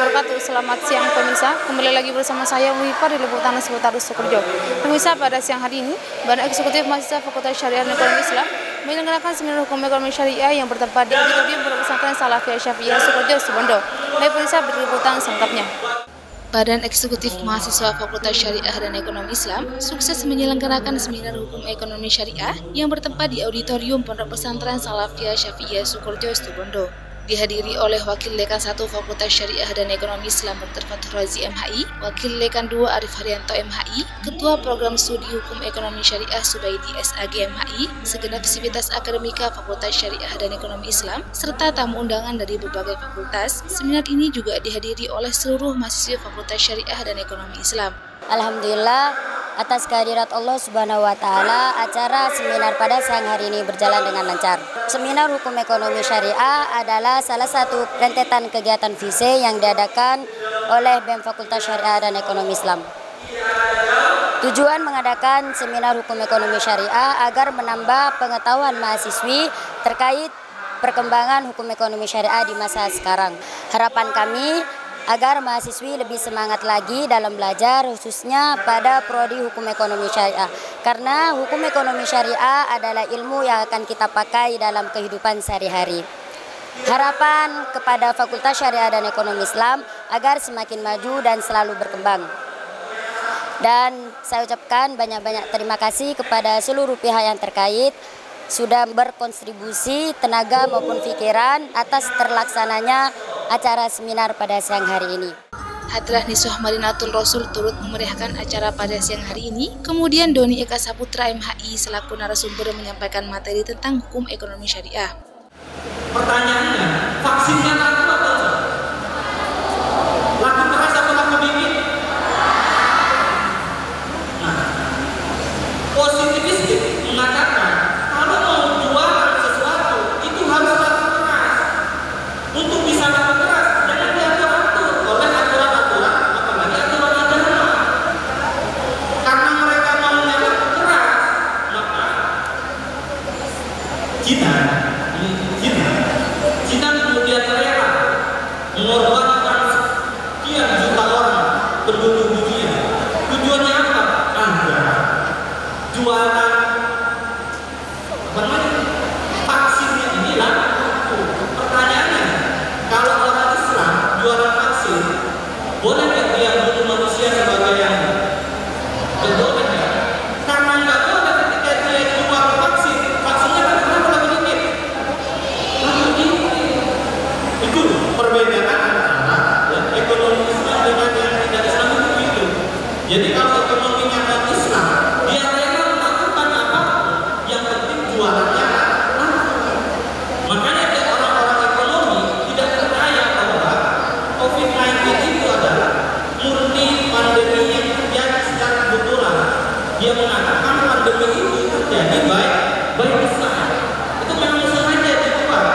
wabarakatuh. Selamat siang pemirsa. Kembali lagi bersama saya Wifa di Liputan seputar Sukoharjo. Pemirsa, pada siang hari ini Badan Eksekutif Mahasiswa Fakultas Syariah dan Ekonomi Islam menyelenggarakan seminar hukum ekonomi syariah yang bertempat di auditorium Pondok Pesantren Salafiyah Syafi'iyah Sukoharjo, Situbondo. Baik pemirsa, berliputan selengkapnya. Badan Eksekutif Mahasiswa Fakultas Syariah dan Ekonomi Islam sukses menyelenggarakan seminar hukum ekonomi syariah yang bertempat di auditorium Pondok Pesantren Salafiyah Syafi'iyah Sukoharjo, Situbondo. Dihadiri oleh Wakil Dekan 1 Fakultas Syariah dan Ekonomi Islam Dr. Fathur Razi MHI, Wakil Dekan 2 Arif Haryanto MHI, Ketua Program Studi Hukum Ekonomi Syariah Subaidi SAG MHI, segenap sivitas akademika Fakultas Syariah dan Ekonomi Islam, serta tamu undangan dari berbagai fakultas. Seminar ini juga dihadiri oleh seluruh mahasiswa Fakultas Syariah dan Ekonomi Islam. Alhamdulillah, atas kehadirat Allah Subhanahu wa Ta'ala, acara seminar pada siang hari ini berjalan dengan lancar. Seminar Hukum Ekonomi Syariah adalah salah satu rentetan kegiatan FISE yang diadakan oleh BEM Fakultas Syariah dan Ekonomi Islam. Tujuan mengadakan seminar Hukum Ekonomi Syariah agar menambah pengetahuan mahasiswi terkait perkembangan hukum ekonomi syariah di masa sekarang. Harapan kami agar mahasiswi lebih semangat lagi dalam belajar, khususnya pada prodi hukum ekonomi syariah. Karena hukum ekonomi syariah adalah ilmu yang akan kita pakai dalam kehidupan sehari-hari. Harapan kepada Fakultas Syariah dan Ekonomi Islam agar semakin maju dan selalu berkembang. Dan saya ucapkan banyak-banyak terima kasih kepada seluruh pihak yang terkait sudah berkontribusi tenaga maupun pikiran atas terlaksananya acara seminar pada siang hari ini. Hadrah Niswah Madinatul Rasul turut memeriahkan acara pada siang hari ini. Kemudian Doni Eka Saputra MHI selaku narasumber menyampaikan materi tentang hukum ekonomi syariah. Pertanyaannya, vaksinnya laku atau enggak? Laku keras atau laku dingin? Nah, positivistik mengatakan kalau mau jualan sesuatu itu harus laku keras. Untuk bisa laku keras, jangan diatur-atur oleh aturan-aturan, apalagi aturan agama. Karena mereka maunya laku keras, maka Cina kemudian rela mengorbankan sekian juta orang penduduk dunia. Tujuannya apa? Agar jualan vaksinnya ini laku. Pertanyaannya, kalau orang Islam jualan vaksin, boleh nggak dia bunuh manusia sebagai yang boleh nggak? Karena nggak boleh ketika dia jual vaksin, vaksinnya kan kenapa laku dikit? Laku dikit. Itu perbedaan antara ekonomi Islam dengan yang tidak Islam itu begitu. Jadi kalau ekonominya non Islam, dia rela melakukan apapun, yang penting jualannya laku. Makanya orang-orang ekonomi tidak percaya bahwa COVID-19 itu adalah murni pandemi yang terjadi secara kebetulan. Dia mengatakan pandemi itu terjadi baik saja. Itu memang sengaja dibuat.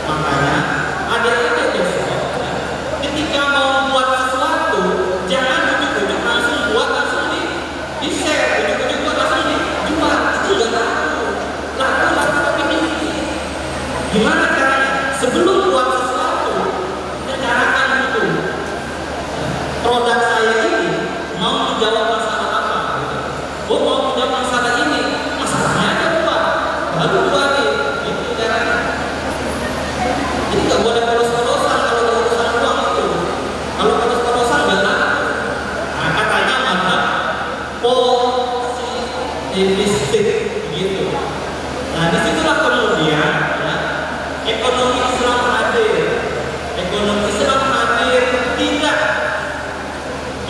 Makanya adik-adik besok ketika mau buat sesuatu, jangan ujuk-ujuk langsung buat, langsung di-share, ujuk-ujuk buat langsung dijual. Itu nggak laku tapi dikit. Gimana caranya? Sebelum buat sesuatu, rencanakan dulu. Produk saya ini mau menjawab masalah apa? Oh, mau menjawab masalah ini, masalahnya ada dua, baru dua nih. Itu caranya. Jadi nggak boleh polos-polosan kalau urusan uang itu. Kalau polos-polosan nggak laku. Nah, katanya ada positivistik gitu. Nah, disitulah kemudian ya, ekonomi Islam hadir. Ekonomi Islam hadir tidak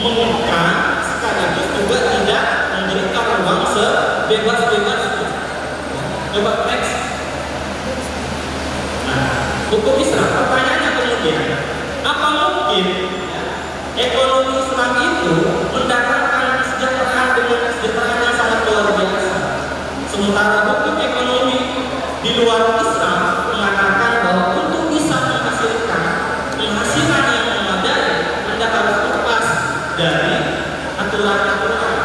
mengekang, sekaligus juga tidak memberikan ruang sebebas-bebasnya. Coba next. Nah, hukum Islam, pertanyaannya kemudian, apa mungkin ekonomi Islam itu mendatangkan kesejahteraan dengan kesejahteraan yang sangat luar biasa? Sementara hukum ekonomi di luar Islam mengatakan bahwa untuk bisa menghasilkan penghasilan yang memadai, Anda harus lepas dari aturan-aturan.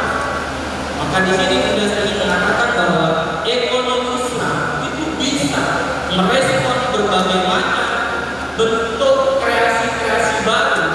Maka di sini sudah saya mengatakan bahwa ekonomi Islam itu bisa merespon berbagai macam bentuk kreasi-kreasi baru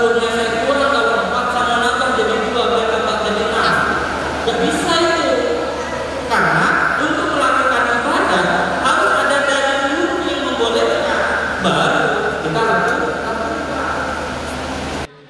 sebelumnya saya kurang kalau 4 sama nambah jadi 2, biar dapat jadi 6. Gak bisa itu. Karena untuk melakukan ibadah harus ada dalil dulu yang membolehkan, baru kita lakukan.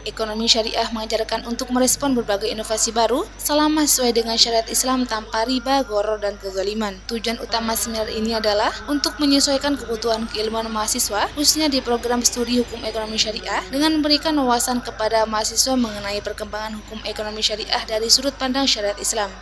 Ekonomi syariah mengajarkan untuk merespon berbagai inovasi baru selama sesuai dengan syariat Islam tanpa riba, gharar, dan kezaliman. Tujuan utama seminar ini adalah untuk menyesuaikan kebutuhan keilmuan mahasiswa, khususnya di program studi hukum ekonomi syariah, dengan memberikan wawasan kepada mahasiswa mengenai perkembangan hukum ekonomi syariah dari sudut pandang syariat Islam.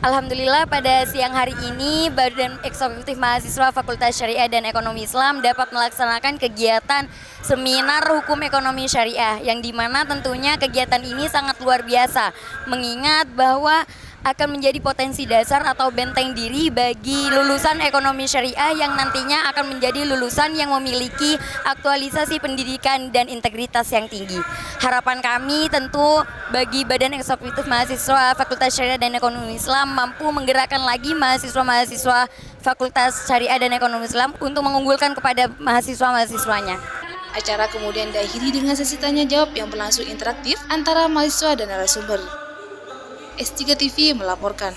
Alhamdulillah pada siang hari ini Badan Eksekutif Mahasiswa Fakultas Syariah dan Ekonomi Islam dapat melaksanakan kegiatan seminar hukum ekonomi syariah yang dimana tentunya kegiatan ini sangat luar biasa mengingat bahwa akan menjadi potensi dasar atau benteng diri bagi lulusan ekonomi syariah yang nantinya akan menjadi lulusan yang memiliki aktualisasi pendidikan dan integritas yang tinggi. Harapan kami tentu bagi Badan Eksekutif Mahasiswa Fakultas Syariah dan Ekonomi Islam mampu menggerakkan lagi mahasiswa-mahasiswa Fakultas Syariah dan Ekonomi Islam untuk mengunggulkan kepada mahasiswa-mahasiswanya. Acara kemudian diakhiri dengan sesi tanya jawab yang berlangsung interaktif antara mahasiswa dan narasumber. S3 TV melaporkan.